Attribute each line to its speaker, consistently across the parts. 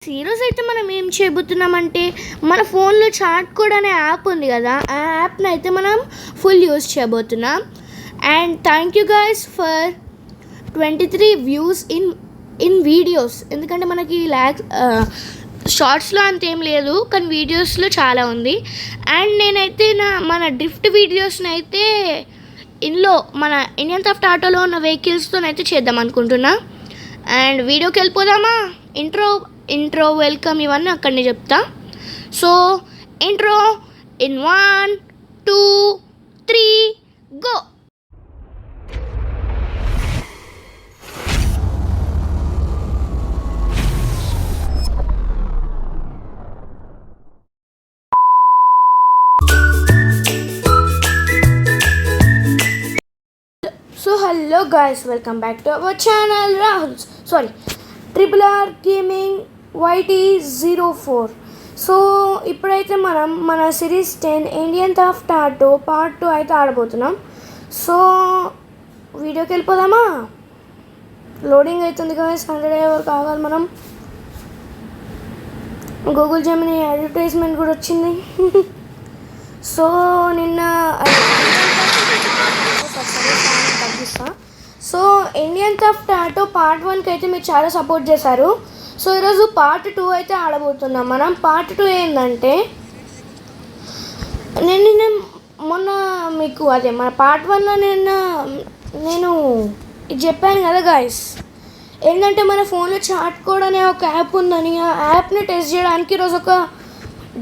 Speaker 1: ఈరోజు అయితే మనం ఏం చేయబోతున్నామంటే మన ఫోన్లో చాట్ కోడ్ అనే యాప్ ఉంది కదా, ఆ యాప్ని అయితే మనం ఫుల్ యూజ్ చేయబోతున్నాం. And thank you guys for 23 views in videos. ఎందుకంటే మనకి షార్ట్స్లో అంత ఏం లేదు, కానీ వీడియోస్లో చాలా ఉంది. అండ్ నేనైతే మన డ్రిఫ్ట్ వీడియోస్ని అయితే ఇందులో మన ఇండియన్ థెఫ్ట్ ఆటోలో ఉన్న వెహికల్స్తోనైతే చేద్దాం అనుకుంటున్నా. అండ్ వీడియోకి వెళ్ళిపోదామా? ఇంట్రో వెల్కమ్ ఇవన్నీ అక్కడనే చెప్తా. So intro in 1 2 3 go. So hello guys, welcome back to our channel triple R gaming YT04. So ఇప్పుడైతే మనం మన series 10 Indian theft auto part 2 అయితే ఆడబోతున్నాం. సో వీడియోకి వెళ్ళిపోదామా? లోడింగ్ అవుతుంది గాయస్. 100 ఎవరు కావాలి. మనం గూగుల్ జెమినీ అడ్వర్టైజ్మెంట్ కూడా వచ్చింది. సో నిన్న తగ్గిస్తా. So Indian theft auto part 1కి అయితే మీరు చాలా సపోర్ట్ చేశారు. సో ఈరోజు పార్ట్ 2 అయితే ఆడబోతున్నాం మనం. పార్ట్ 2 ఏంటంటే నేను మొన్న మీకు అదే మన పార్ట్ 1లో నేను ఇది చెప్పాను కదా గాయస్, ఏంటంటే మన ఫోన్లో చాట్ కోడ్ అనే ఒక యాప్ ఉందని. ఆ యాప్ని టెస్ట్ చేయడానికి ఈరోజు ఒక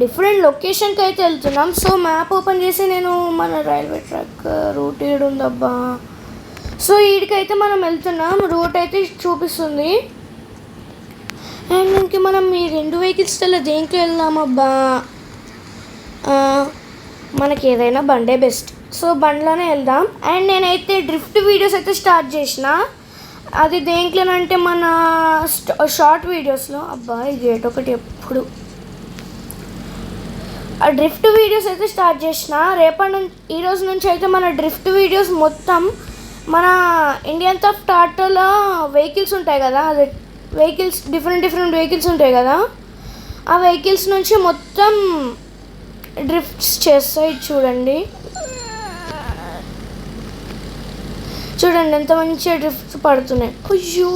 Speaker 1: డిఫరెంట్ లొకేషన్కి అయితే వెళ్తున్నాం. సో మ్యాప్ ఓపెన్ చేసి నేను మన రైల్వే ట్రాక్ రూట్ ఏడుందబ్బా. సో వీడికైతే మనం వెళ్తున్నాం. రూట్ అయితే చూపిస్తుంది. అండ్ ఇంక మనం ఈ 2 వెహికల్స్లో దేనికి వెళ్దామబ్బా? మనకి ఏదైనా బండే బెస్ట్. సో బండ్లోనే వెళ్దాం. అండ్ నేనైతే డ్రిఫ్ట్ వీడియోస్ అయితే స్టార్ట్ చేసిన. అది దేంట్లోనంటే మన షార్ట్ వీడియోస్లో. అబ్బా ఈ గేట్ ఒకటి ఎప్పుడు. ఆ డ్రిఫ్ట్ వీడియోస్ అయితే స్టార్ట్ చేసిన. ఈ రోజు నుంచి అయితే మన డ్రిఫ్ట్ వీడియోస్ మొత్తం మన ఇండియన్ థెఫ్ట్ ఆటోలో వెహికల్స్ ఉంటాయి కదా, అదే వెహికల్స్ డిఫరెంట్ వెహికల్స్ ఉంటాయి కదా, ఆ వెహికల్స్ నుంచి మొత్తం డ్రిఫ్ట్స్ చేస్తాయి. చూడండి ఎంత మంచిగా డ్రిఫ్ట్స్ పడుతున్నాయి. అయ్యో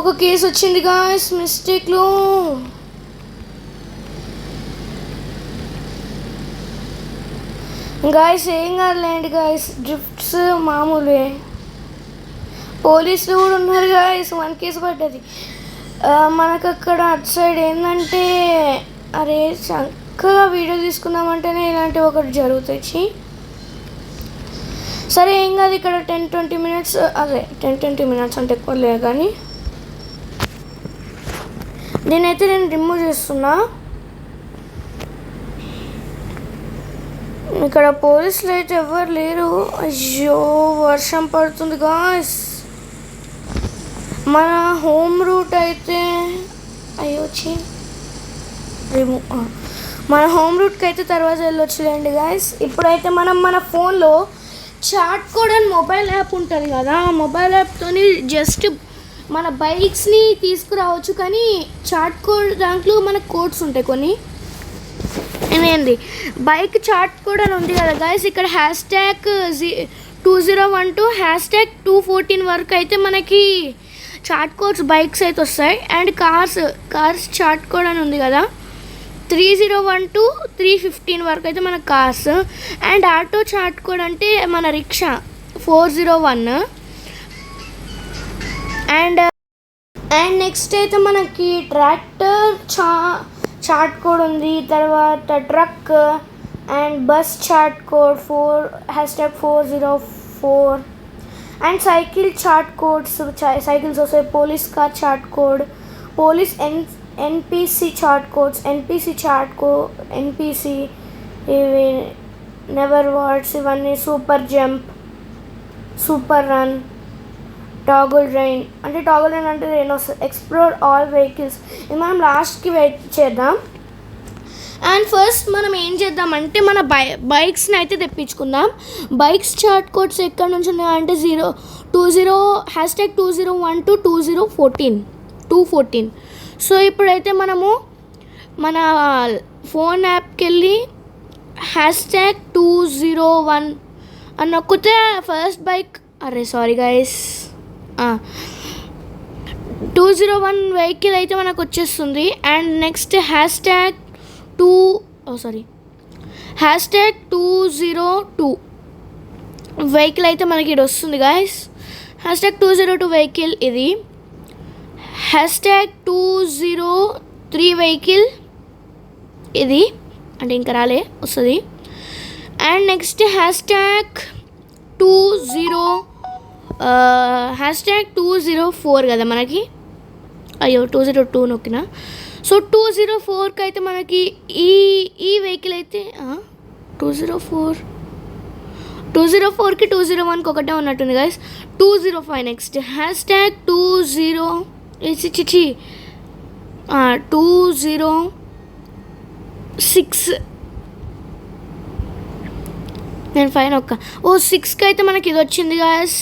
Speaker 1: ఒక కేసు వచ్చింది గాయస్ మిస్టేక్లో. గాయస్ ఏం కాదులేండి గాయస్, డ్రిఫ్ట్స్ మామూలే. పోలీసులు కూడా ఉన్నారు గాయస్. 1 కేసు పడ్డది మనకు అక్కడ. అటు సైడ్ ఏంటంటే అరే చక్కగా వీడియో తీసుకుందామంటేనే ఇలాంటివి ఒకటి జరుగుతాయి. సరే ఏం కాదు. ఇక్కడ 10-20 మినిట్స్, అదే 10-20 మినిట్స్ అంటే ఎక్కువ లేదు, కానీ దీనైతే నేను రిమూవ్ చేస్తున్నా. ఇక్కడ పోలీసులు అయితే ఎవరు లేరు. అయ్యో వర్షం పడుతుంది గాయస్. మన హోమ్ రూట్ అయితే మన హోమ్ రూట్కి అయితే తర్వాత వెళ్ళొచ్చులేండి గాయస్. ఇప్పుడైతే మనం మన ఫోన్లో చాట్ కోడ్ అని మొబైల్ యాప్ ఉంటుంది కదా, ఆ మొబైల్ యాప్తో జస్ట్ మన బైక్స్ని తీసుకురావచ్చు. కానీ చాట్ కోడ్ దాంట్లో మనకు కోడ్స్ ఉంటాయి కొన్ని. ఇదేంది బైక్ చాట్ కోడ్ అని ఉంది కదా గాయస్. ఇక్కడ #2012 #214 వరకు అయితే మనకి చాట్ కోడ్స్ బైక్స్ అయితే వస్తాయి. అండ్ కార్స్ చాట్ కోడ్ అని ఉంది కదా, 3012 315 వరకు అయితే మన cars. And auto chat code అంటే మన రిక్షా 401. అండ్ నెక్స్ట్ అయితే మనకి ట్రాక్టర్ చాట్ కోడ్ ఉంది. తర్వాత truck and bus cheat code #404. And cycle cheat codes, cycles వస్తాయి. Police car cheat code, police NPC cheat codes, NPC ఇవి నెవర్ వర్డ్స్ ఇవన్నీ. Super jump, super run, toggle rain అంటే rain వస్తుంది. Explore all vehicles. ఇది మనం లాస్ట్కి wait చేద్దాం. And first మనం ఏం చేద్దామంటే మన బైక్స్ని అయితే తెప్పించుకుందాం. బైక్స్ చాట్ కోడ్స్ ఎక్కడ నుంచి ఉన్నాయంటే 20 #2012 2014. సో ఇప్పుడైతే మనము మన ఫోన్ యాప్కి వెళ్ళి #201 అని నొక్కితే first bike sorry guys 201 vehicle అయితే మనకు వచ్చేస్తుంది. అండ్ నెక్స్ట్ #202 వెహికల్ అయితే మనకి ఇది వస్తుంది గాయస్. #202 వెహికల్ ఇది. #203 వెహికల్ ఇది, అంటే ఇంకా రాలే, వస్తుంది. అండ్ నెక్స్ట్ #204 కదా మనకి. అయ్యో 202 నొక్కిన. సో 204కి అయితే మనకి ఈ వెహికల్ అయితే 204కి 201కి ఒకటే ఉన్నట్టుంది గైస్. 205 నెక్స్ట్ #206 నేను 5 ఒక్క 6కి అయితే మనకి ఇది వచ్చింది గైస్.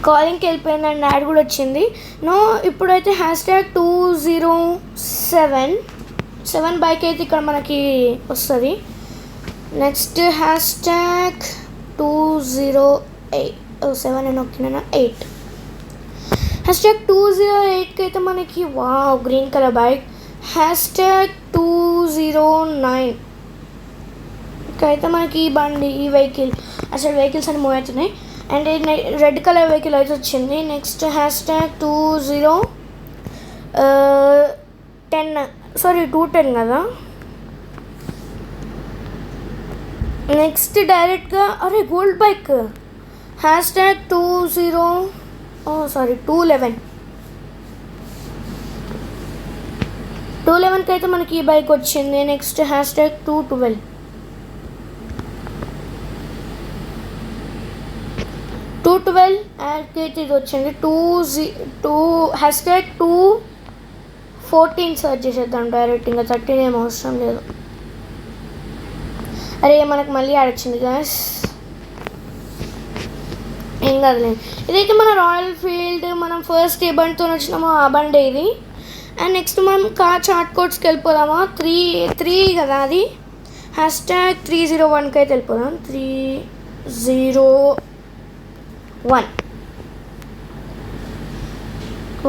Speaker 1: కాలింగ్కి వెళ్ళిపోయిందండి, యాడ్ కూడా వచ్చింది. ఇప్పుడైతే #207 బైక్ అయితే ఇక్కడ మనకి వస్తుంది. నెక్స్ట్ #208 నొక్కిన 8 #208కి అయితే మనకి గ్రీన్ కలర్ బైక్. #209 అయితే మనకి ఈ బండి, ఈ వెహికల్, అసలు వెహికల్స్ అని మూవ్ అవుతున్నాయి. అండ్ రెడ్ కలర్ వెహికల్ అయితే వచ్చింది. నెక్స్ట్ #210 కదా. నెక్స్ట్ డైరెక్ట్గా గోల్డ్ బైక్ #211కి అయితే మనకి ఈ బైక్ వచ్చింది. నెక్స్ట్ #212 అయితే ఇది వచ్చింది. #214 సర్చ్ చేసేద్దాం డైరెక్ట్, ఇంకా 13 ఏం అవసరం లేదు. మనకు మళ్ళీ యాడ్ వచ్చింది గాయస్, ఏం కాదులేదు. ఇదైతే మన రాయల్ ఎన్ఫీల్డ్, మనం ఫస్ట్ ఏ బండితో వచ్చినామో ఆ బండి ఇది. అండ్ నెక్స్ట్ మనం కార్ చార్ట్ కోడ్స్కి వెళ్ళిపోదామా. 3 కదా అది. #301కి అయితే వెళ్ళిపోదాం. 301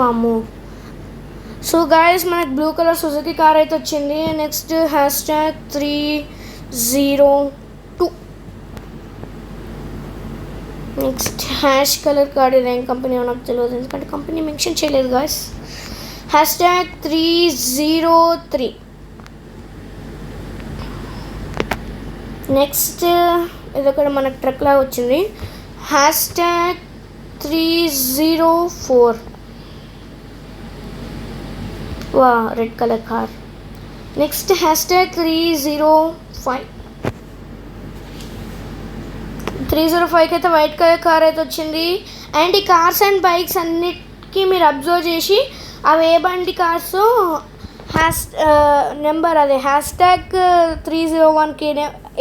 Speaker 1: వామ్మో. సో గాయస్ మనకి బ్లూ కలర్ సుజుకి కార్ అయితే వచ్చింది. Next #302 next ash colour card. ఇది ఏం కంపెనీ నాకు తెలియదు, ఎందుకంటే కంపెనీ మెన్షన్ చేయలేదు గాయస్. #303 నెక్స్ట్ ఇది ఒకటి మనకు ట్రక్ లాగా వచ్చింది. #304 రెడ్ కలర్ కార్. నెక్స్ట్ #305కి అయితే వైట్ కలర్ కార్ అయితే వచ్చింది. అండ్ ఈ కార్స్ అండ్ బైక్స్ అన్నిటికీ మీరు అబ్జర్వ్ చేసి అవి ఏ బండి కార్స్ నెంబర్ అదే #301కి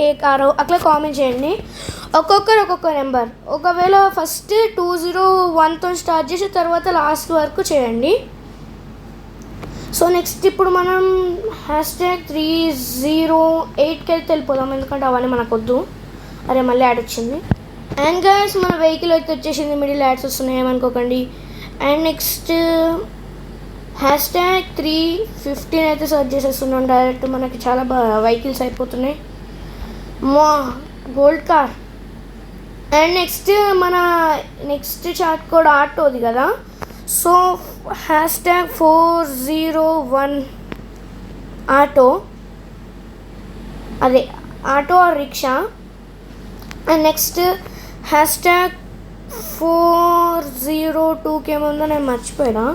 Speaker 1: ఏ కారు అట్లా కామెంట్ చేయండి. ఒక్కొక్కరు ఒక్కొక్క నెంబర్. ఒకవేళ ఫస్ట్ 201తో స్టార్ట్ చేసి తర్వాత లాస్ట్ వరకు చేయండి. సో నెక్స్ట్ ఇప్పుడు మనం #308కి అయితే వెళ్ళిపోదాం, ఎందుకంటే అవన్నీ మనకు వద్దు. మళ్ళీ యాడ్ వచ్చింది. అండ్ గైస్ మన వెహికల్ అయితే వచ్చేసింది. మిడిల్ యాడ్స్ వస్తున్నాయి, ఏమనుకోకండి. అండ్ నెక్స్ట్ #315 అయితే సర్చ్ చేసేస్తున్నాం డైరెక్ట్. మనకి చాలా వెహికల్స్ అయిపోతున్నాయి. Gold car. And next cheat code ఆటోది కదా. సో #401 ఆటో, అదే auto or rickshaw. And next #402కి ఏముందో నేను మర్చిపోయినా,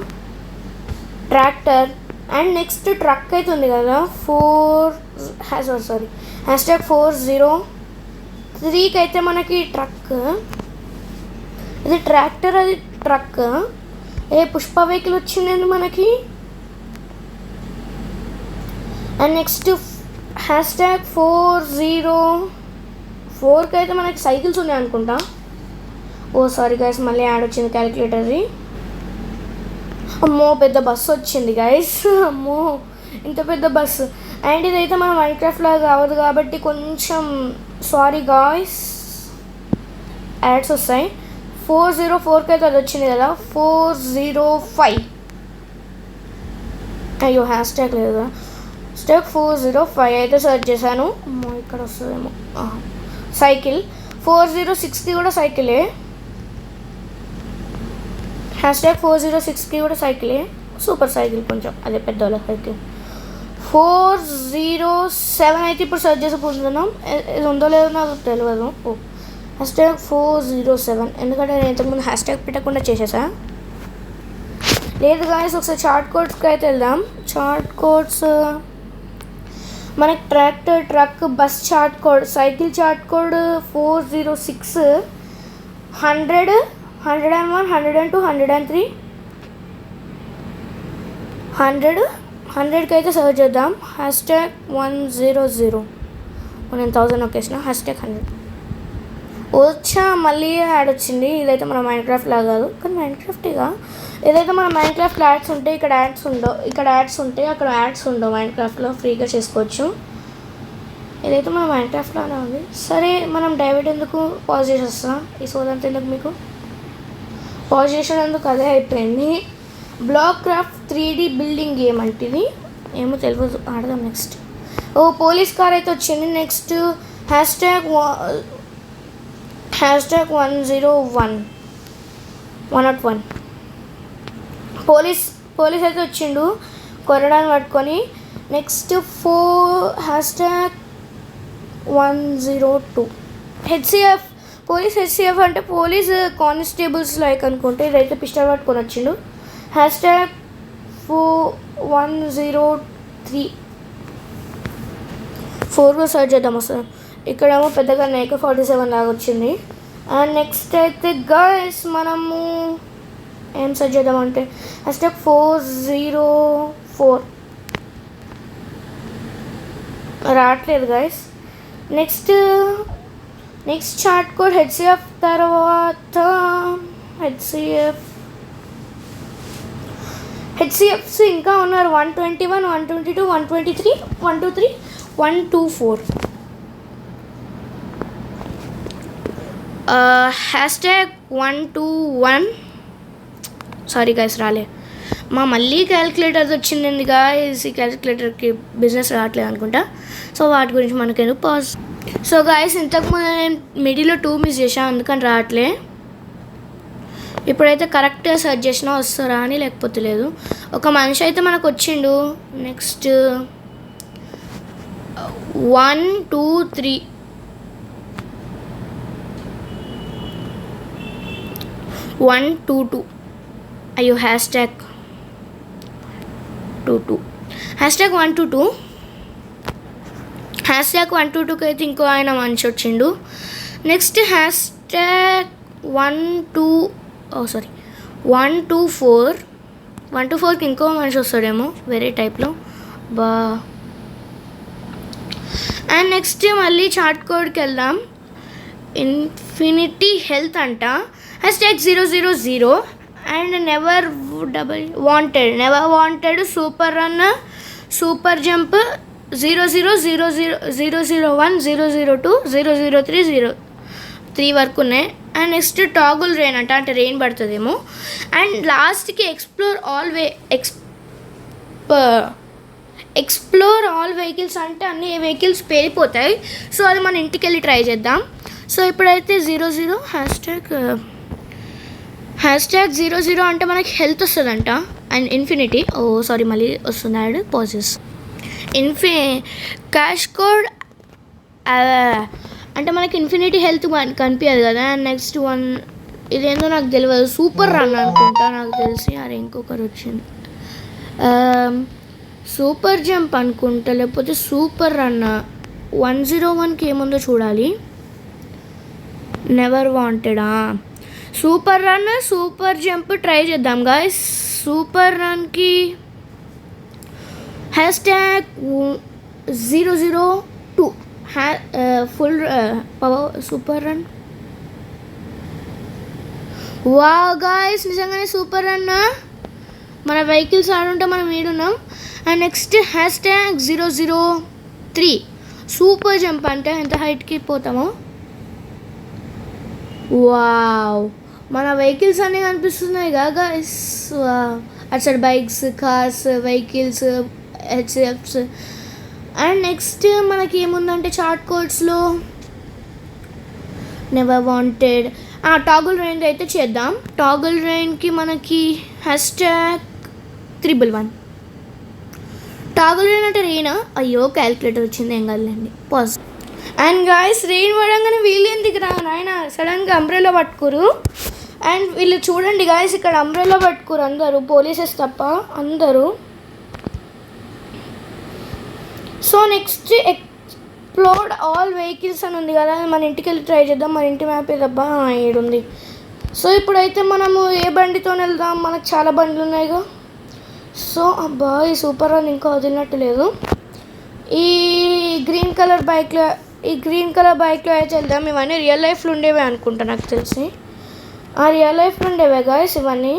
Speaker 1: ట్రాక్టర్. అండ్ నెక్స్ట్ ట్రక్ అయితే ఉంది కదా. #403కి అయితే మనకి ట్రక్, ఇది ట్రాక్టర్, అది ట్రక్. పుష్ప వెహికల్ వచ్చిందండి మనకి. అండ్ నెక్స్ట్ #404కి అయితే మనకి సైకిల్స్ ఉన్నాయి అనుకుంటా. ఓ సారీ గైస్, మళ్ళీ యాడ్ వచ్చింది క్యాలిక్యులేటర్ది. అమ్మో పెద్ద బస్సు వచ్చింది గైస్, అమ్మో ఇంత పెద్ద బస్సు. అండ్ ఇదైతే మన మైన్క్రాఫ్ట్లో కావదు కాబట్టి కొంచెం సారీ గాయ్స్, యాడ్స్ వస్తాయి. 404కి అయితే అది వచ్చింది కదా, 405. అయ్యో హ్యాష్ ట్యాగ్ లేదు కదా, స్టాక్ 405 అయితే సెర్చ్ చేశాను. అమ్మో ఇక్కడ వస్తుందేమో. సైకిల్ 406కి కూడా సైకిలే, హ్యాష్ ట్యాగ్ 406కి కూడా సైకిలే, సూపర్ సైకిల్ కొంచెం అదే పెద్దవాళ్ళ సైకిల్. 407 అయితే ఇప్పుడు సెర్చ్ చేసి పోతున్నాం, ఇది ఉందో లేదో నాకు తెలియదు. ఓ హ్యాష్ ట్యాగ్ 407, ఎందుకంటే నేను ఇంతకుముందు హ్యాష్ ట్యాగ్ పెట్టకుండా చేసేసా. లేదు గాయస్, ఒకసారి చార్ట్ కోడ్స్కి అయితే వెళ్దాం. చార్ట్ కోడ్స్ మనకి tractor, truck, bus chart code, cycle chart code 406, 100, 101, 102, 103, 100కి అయితే సర్చ్ చేద్దాం. హ్యాష్ ట్యాగ్ 100, నేను 1000 ఒకేసిన, హ్యాష్ ట్యాగ్ 100 వచ్చా. మళ్ళీ యాడ్ వచ్చింది. ఇదైతే మన మైన్క్రాఫ్ట్ లాగా కాదు కానీ మైన్క్రాఫ్ట్గా. ఏదైతే మన మైన్క్రాఫ్ట్లో యాడ్స్ ఉంటాయి, ఇక్కడ యాడ్స్ ఉండవు, ఇక్కడ యాడ్స్ ఉంటాయి, అక్కడ యాడ్స్ ఉండవు. మైన్క్రాఫ్ట్లో ఫ్రీగా చేసుకోవచ్చు. ఇదైతే మన మైన్క్రాఫ్ట్లోనే ఉంది. సరే మనం డైవర్ట్ ఎందుకు పాజ్ చేసేస్తాం, ఈ సోదంతా ఎందుకు మీకు, పాజ్ చేసేందుకు అదే అయిపోయింది. Black craft 3D building game అంటే ఇది ఏమో తెలియదు, ఆడదాం నెక్స్ట్. ఓ పోలీస్ కార్ అయితే వచ్చింది. నెక్స్ట్ హ్యాష్ ట్యాగ్ 101 పోలీస్ అయితే వచ్చిండు కొరడాన్ని పట్టుకొని. Next hash tag 102 HCF, police HCF అంటే పోలీస్ కానిస్టేబుల్స్ లైక్ అనుకుంటే. ఇదైతే పిస్టల్ పట్టుకొని వచ్చిండు. హ్యాష్ ట్యాగ్ 103 4గా సర్చ్ చేద్దాం అసలు. ఇక్కడేమో పెద్దగా AK-47 లాగా వచ్చింది. అండ్ నెక్స్ట్ అయితే గైస్ మనము ఏం సర్చ్ చేద్దామంటే హ్యాష్ ట్యాగ్ 404 రావట్లేదు guys. Next cheat code HCF తర్వాత హెచ్సిఎఫ్స్ ఇంకా ఉన్నారు. 121, 122, 123, 123, 124. Hash tag 121. సారీ గైస్ రాలే, మళ్ళీ క్యాలిక్యులేటర్ వచ్చింది గాయస్. ఈ క్యాలిక్యులేటర్కి బిజినెస్ రావట్లేదు అనుకుంటా, సో వాటి గురించి మనకెందుకు పాజ్. సో గాయస్ ఇంతకుముందు నేను మిడిల్లో 2 మిస్ చేశాను, అందుకని రావట్లే. ఇప్పుడైతే కరెక్ట్గా సెర్చ్ చేసినా వస్తారా అని, లేకపోతే లేదు. ఒక మనిషి అయితే మనకు వచ్చిండు. నెక్స్ట్ 1, 2, 3 122. అయ్యో hashtag 22, hashtag 122, hashtag 122కి అయితే ఇంకో ఆయన మనిషి వచ్చిండు. నెక్స్ట్ హ్యాష్ ట్యాగ్ 124కి ఇంకో మనిషి వస్తాడేమో వేరే టైప్లో బా. అండ్ నెక్స్ట్ మళ్ళీ చార్ట్ కోడ్కి వెళ్దాం. ఇన్ఫినిటీ హెల్త్ అంట. Hash tag 000 and never wanted super run, super jump 0000001, 002, 003 వరకు ఉన్నాయి. అండ్ నెక్స్ట్ టాగుల్ రెయిన్ అంట, అంటే రెయిన్ పడుతుందేమో. అండ్ లాస్ట్కి ఎక్స్ప్లోర్ ఆల్ వెహికల్స్ అంటే అన్ని వెహికల్స్ పేలిపోతాయి. సో అది మన ఇంటికి వెళ్ళి ట్రై చేద్దాం. సో ఇప్పుడైతే 00 హ్యాష్ ట్యాగ్ 00 అంటే మనకి హెల్త్ వస్తుందంట. అండ్ ఇన్ఫినిటీ మళ్ళీ వస్తుంది యాడ్ పాజెస్. క్యాష్ కోడ్ అంటే మనకి ఇన్ఫినిటీ హెల్త్ కనిపించదు కదా. అండ్ నెక్స్ట్ ఇదేందో నాకు తెలియదు, సూపర్ రన్ అనుకుంటా నాకు తెలిసి. అరే ఇంకొకరు వచ్చింది, సూపర్ జంప్ అనుకుంటా, లేకపోతే సూపర్ రన్. 101కి ఏముందో చూడాలి. నెవర్ వాంటెడా, super run, super jump try చేద్దాం గాయస్. సూపర్ రన్కి hashtag 002 full power super run. Wow guys, నిజంగానే సూపర్ అన్న. మన వెహికల్స్ ఆడుంటే మనం ఈడున్నాం. అండ్ నెక్స్ట్ #003 సూపర్ జంప్ అంటే ఎంత హైట్కి పోతామో. వావ్, మన వెహికల్స్ అన్నీ కనిపిస్తున్నాయి కదా గాయ్స్. అటు సైడ్ బైక్స్, కార్స్, వెహికల్స్, హెచ్ఎఫ్స్. అండ్ నెక్స్ట్ మనకి ఏముందంటే చార్ట్ కోడ్స్లో నెవర్ వాంటెడ్ టాగుల్ రైన్ అయితే చేద్దాం. టాగుల్ రైన్కి మనకి #111 టాగుల్ రైన్ అంటే రెయినా. అయ్యో క్యాలిక్యులేటర్ వచ్చింది, ఏం కాదులేండి, పాజ్. అండ్ గాయస్, రెయిన్ పడంగానే వీళ్ళు ఎందుకు రా నాయన సడన్గా అంబ్రెల్లా పట్టుకోరు. అండ్ వీళ్ళు చూడండి గాయస్, ఇక్కడ అంబ్రెల్లా పట్టుకోరు అందరూ, పోలీసెస్ తప్ప అందరూ. So next explored all vehicles అని ఉంది కదా, మన ఇంటికి వెళ్ళి ట్రై చేద్దాం. మన ఇంటి మ్యాప్ ఏదబ్బా ఏడుంది. సో ఇప్పుడైతే మనము ఏ బండితో వెళ్దాం, మనకు చాలా బండ్లు ఉన్నాయిగా. సో అబ్బా, ఈ సూపర్ రన్ ఇంకా వదిలినట్టు లేదు. ఈ గ్రీన్ కలర్ బైక్లో అయితే వెళ్దాం. ఇవన్నీ రియల్ లైఫ్లో ఉండేవే అనుకుంటా నాకు తెలిసి. రియల్ లైఫ్లో ఉండేవే గాయస్ ఇవన్నీ.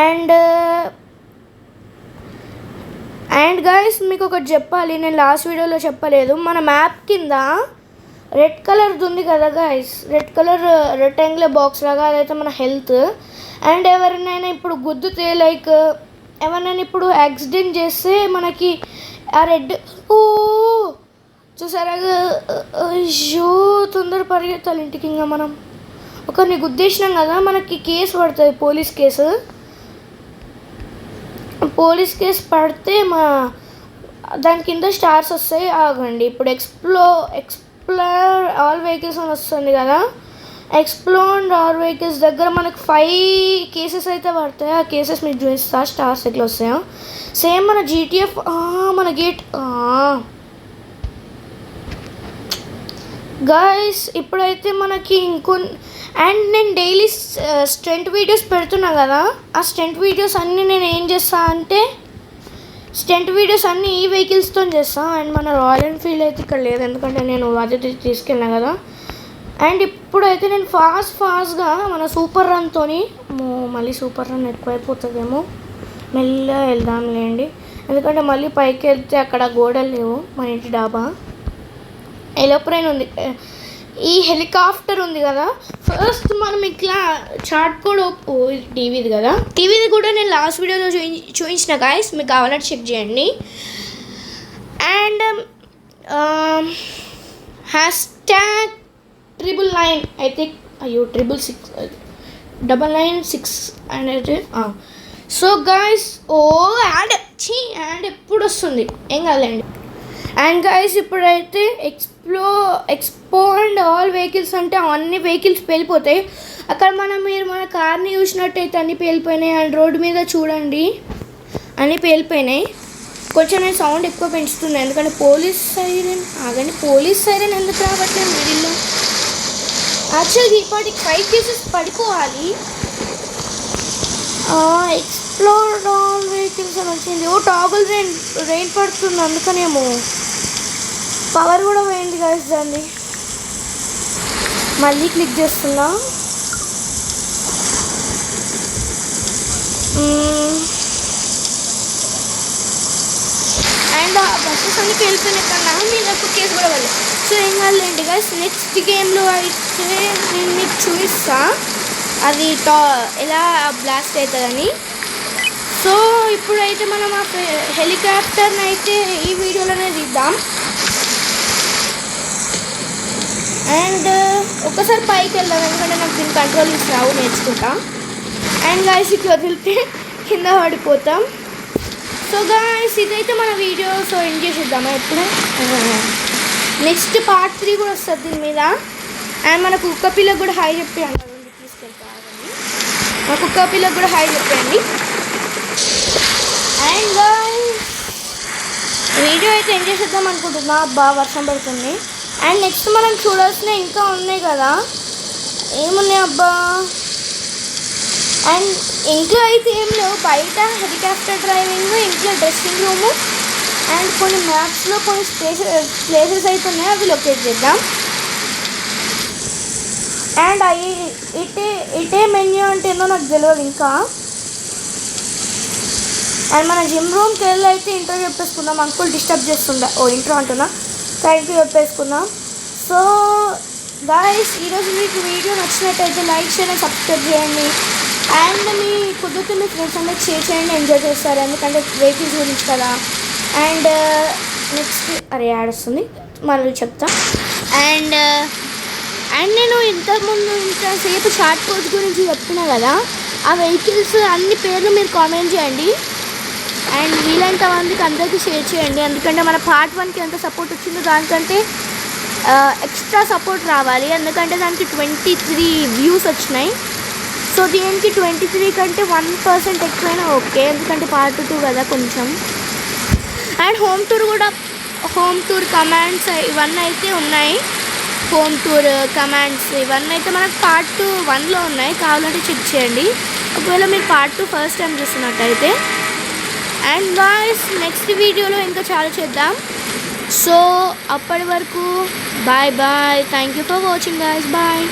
Speaker 1: అండ్ గాయస్, మీకు ఒకటి చెప్పాలి, నేను లాస్ట్ వీడియోలో చెప్పలేదు. మన మ్యాప్ కింద రెడ్ కలర్ది ఉంది కదా guys, red colour rectangular box లాగా, అదైతే మన హెల్త్. అండ్ ఎవరినైనా ఇప్పుడు గుద్దుతే, లైక్ ఎవరినైనా ఇప్పుడు యాక్సిడెంట్ చేస్తే మనకి ఆ రెడ్ చూసారా. అయ్యో, తొందర పరిగెత్తాలి ఇంటికి. ఇంకా మనం ఒకరిని గుద్దేసినాం కదా, మనకి కేసు పడుతుంది, పోలీస్ కేసు పడితే దాని కింద స్టార్స్ వస్తాయి. ఆగండి, ఇప్పుడు ఎక్స్ప్లోర్ ఆల్ వెహికల్స్ అని వస్తుంది కదా. ఎక్స్ప్లోర్ ఆల్ వెహికల్స్ దగ్గర మనకు 5 కేసెస్ అయితే పడతాయి. ఆ కేసెస్ మీకు చూపిస్తా, స్టార్స్ ఎట్లా వస్తాయో. సేమ్ మన జీటీఎఫ్ మన గేట్. గాయస్, ఇప్పుడైతే మనకి అండ్ నేను డైలీ స్టంట్ వీడియోస్ పెడుతున్నా కదా, ఆ స్టంట్ వీడియోస్ అన్నీ నేను ఏం చేస్తా అంటే స్టంట్ వీడియోస్ అన్నీ ఈ వెహికల్స్తో చేస్తాను. అండ్ మన రాయల్ ఎన్ఫీల్డ్ అయితే ఇక్కడ లేదు, ఎందుకంటే నేను అది తీసుకెళ్ళినా కదా. అండ్ ఇప్పుడైతే నేను ఫాస్ట్గా మన సూపర్ రన్తో, మళ్ళీ సూపర్ రన్ ఎక్కువైపోతుందేమో, మెల్లగా వెళ్దాంలేండి. ఎందుకంటే మళ్ళీ పైకి వెళ్తే అక్కడ గోడలు లేవు. మన ఇంటి డాబా ఎలోప్రైన్ ఉంది, ఈ హెలికాప్టర్ ఉంది కదా. ఫస్ట్ మనం ఇట్లా చార్ట్ కోడ్ టీవీది కదా, టీవీది కూడా నేను లాస్ట్ వీడియోలో చూపించిన గాయస్, మీకు కావాలంటే చెక్ చేయండి. అండ్ #999 అయితే, అయ్యో 666 అనేది. సో గాయస్, యాడ్ ఎప్పుడు వస్తుంది, ఏం కాదులేండి. అండ్ గాయస్, ఇప్పుడైతే ఎక్స్ప్లోర్డ్ ఆల్ వెహికల్స్ అంటే అన్ని వెహికల్స్ పేలిపోతాయి. అక్కడ మీరు మన కార్ని చూసినట్టయితే అన్నీ పేలిపోయినాయి. అండ్ రోడ్డు మీద చూడండి, అన్నీ పేలిపోయినాయి. కొంచెం నేను సౌండ్ ఎక్కువ పెంచుతున్నాను, ఎందుకంటే పోలీస్ సైరన్ ఎందుకు రావట్లేదు మిడిల్లో. యాక్చువల్గా ఇప్పటికి 5 కేసెస్ పడిపోవాలి. ఎక్స్ప్లోర్డ్ ఆల్ వెహికల్స్ అని వచ్చింది. టాగుల్ రెయిన్ పడుతుంది, అందుకనేమో పవర్ కూడా పోయింది గాయస్. దాన్ని మళ్ళీ క్లిక్ చేస్తున్నా. అండ్ ఆ బస్సెస్ అన్ని వెళ్ళిపోయినాయి కన్నా మీద ఒక కేసు కూడా వెళ్ళి. సో ఏం కాదులేండి గాయస్, నెక్స్ట్ గేమ్లో అయితే నేను మీకు చూపిస్తా అది ఎలా బ్లాస్ట్ అవుతుందని. సో ఇప్పుడైతే మనం ఆ హెలికాప్టర్ని అయితే ఈ వీడియోలోనే తీద్దాం. అండ్ ఒక్కసారి పైకి వెళ్దాం, ఎందుకంటే నాకు దీని కంట్రోలింగ్స్ రావు, నేర్చుకుంటా. అండ్ గాయస్, ఇట్లా వదిలితే కింద పడిపోతాం. సో గాయస్, ఇదైతే మన వీడియో. సో ఎండ్ చేసేద్దామా ఇప్పుడు. నెక్స్ట్ పార్ట్ 3 కూడా వస్తుంది దీని మీద. అండ్ మన కుక్క పిల్లకు కూడా హాయ్ చెప్పేయండి, తీసుకెళ్తారండి. మా కుక్క పిల్లకు కూడా హాయ్ చెప్పేయండి. అండ్ గాయస్, వీడియో అయితే ఎండ్ చేసేద్దాం అనుకుంటున్నా. బాగా వర్షం పడుతుంది. అండ్ నెక్స్ట్ మనం చూడాల్సిన ఇంకా ఉన్నాయి కదా, ఏమున్నాయి అబ్బా. అండ్ ఇంట్లో అయితే ఏం లేవు, బయట హెలికాప్టర్ డ్రైవింగ్, ఇంట్లో డ్రెస్సింగ్ రూము, అండ్ కొన్ని మ్యాప్స్లో కొన్ని ప్లేసెస్ అయితే ఉన్నాయి, అవి లొకేట్ చేద్దాం. అండ్ ఇటే మెన్యూ అంటే ఏందో నాకు తెలియదు ఇంకా. అండ్ మన జిమ్ రూమ్కి వెళ్ళి అయితే ఇంట్రో చెప్పేసుకుందాం. అంకుల్ డిస్టర్బ్ చేస్తుండే. ఇంట్రో అంటున్నా. థ్యాంక్ యూ చెప్పేసుకుందాం. సో గాయస్, ఈరోజు మీకు వీడియో నచ్చినట్టయితే లైక్ చేయండి, సబ్స్క్రైబ్ చేయండి. అండ్ మీ కుదిరితే మీ ఫ్రెండ్స్ అందరికి షేర్ చేయండి, ఎంజాయ్ చేస్తారు. ఎందుకంటే వెహికల్స్ గురించి కదా. అండ్ నెక్స్ట్ యాడ్ వస్తుంది, మళ్ళీ చెప్తా. అండ్ నేను ఇంతకుముందు ఇంతసేపు షార్ట్ కోర్స్ గురించి చెప్తున్నా కదా, ఆ వెహికల్స్ అన్ని పేర్లు మీరు కామెంట్ చేయండి. అండ్ వీలైనంత మందికి అందరికీ షేర్ చేయండి. ఎందుకంటే మన పార్ట్ 1కి ఎంత సపోర్ట్ వచ్చిందో దానికంటే ఎక్స్ట్రా సపోర్ట్ రావాలి. ఎందుకంటే దానికి 23 వ్యూస్ వచ్చినాయి. సో దీనికి 23 కంటే 1% ఎక్కువైనా ఓకే, ఎందుకంటే పార్ట్ 2 కదా కొంచెం. అండ్ హోమ్ టూర్ కమాండ్స్ ఇవన్నీ అయితే ఉన్నాయి. హోమ్ టూర్ కమాండ్స్ ఇవన్నీ అయితే మనకు పార్ట్ 1లో ఉన్నాయి. కావాలంటే చెక్ చేయండి ఒకవేళ మీరు పార్ట్ 2 ఫస్ట్ టైం చూస్తున్నట్టయితే. అండ్ గాయ్స్, నెక్స్ట్ వీడియోలో ఇంకా చాలా చేద్దాం. సో అప్పటి వరకు bye. Thank you for watching guys. Bye.